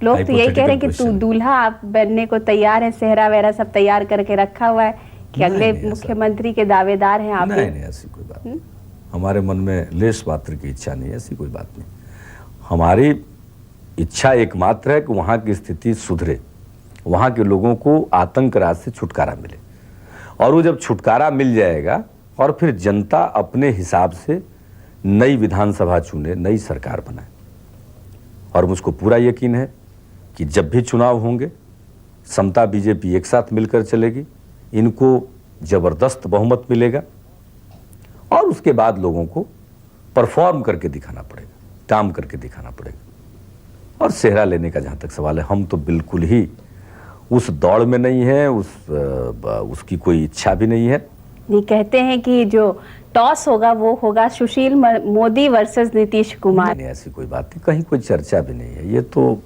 लोग तो यही कह रहे हैं कि तू दूल्हा आप बनने को तैयार है, सेहरा वेहरा सब तैयार करके रखा हुआ है कि अगले मुख्यमंत्री के दावेदार हैं आप। नहीं, ऐसी कोई बात नहीं। हमारे मन में लेश मात्र की इच्छा नहीं है, ऐसी कोई बात नहीं। हमारी इच्छा एकमात्र है कि वहाँ की स्थिति सुधरे, वहाँ के लोगों को आतंक राज से छुटकारा मिले, और वो जब छुटकारा मिल जाएगा और फिर जनता अपने हिसाब से नई विधानसभा चुने, नई सरकार बनाए। और मुझको पूरा यकीन है कि जब भी चुनाव होंगे समता बीजेपी एक साथ मिलकर चलेगी, इनको जबरदस्त बहुमत मिलेगा, और उसके बाद लोगों को परफॉर्म करके दिखाना पड़ेगा, काम करके दिखाना पड़ेगा। और सेहरा लेने का जहाँ तक सवाल है, हम तो बिल्कुल ही उस दौड़ में नहीं है, उसकी कोई इच्छा भी नहीं है। ये कहते हैं कि जो टॉस होगा वो होगा सुशील मोदी वर्सेस नीतीश कुमार। नहीं, ऐसी कोई बात नहीं, कहीं कोई चर्चा भी नहीं है। ये तो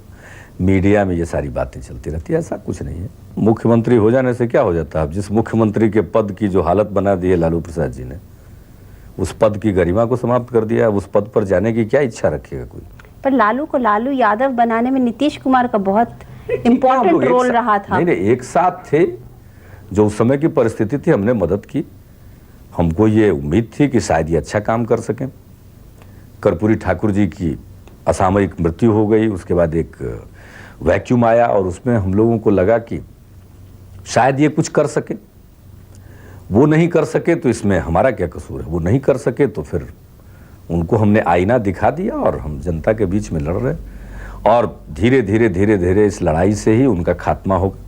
मीडिया में ये सारी बातें चलती रहती है, ऐसा कुछ नहीं है। मुख्यमंत्री हो जाने से क्या हो जाता है? अब जिस मुख्यमंत्री के पद की जो हालत बना दी है लालू प्रसाद जी ने, उस पद की गरिमा को समाप्त कर दिया। उस पद पर जाने की क्या इच्छा रखेगा कोई? पर लालू को लालू यादव बनाने में नीतीश कुमार का बहुत इम्पोर्टेंट रोल रहा था। नहीं, एक साथ थे, जो उस समय की परिस्थिति थी, हमने मदद की। हमको ये उम्मीद थी कि शायद ये अच्छा काम कर सकें। कर्पूरी ठाकुर जी की असामयिक मृत्यु हो गई, उसके बाद एक वैक्यूम आया, और उसमें हम लोगों को लगा कि शायद ये कुछ कर सके। वो नहीं कर सके तो इसमें हमारा क्या कसूर है? वो नहीं कर सके तो फिर उनको हमने आईना दिखा दिया, और हम जनता के बीच में लड़ रहे, और धीरे धीरे धीरे धीरे इस लड़ाई से ही उनका खात्मा होगा।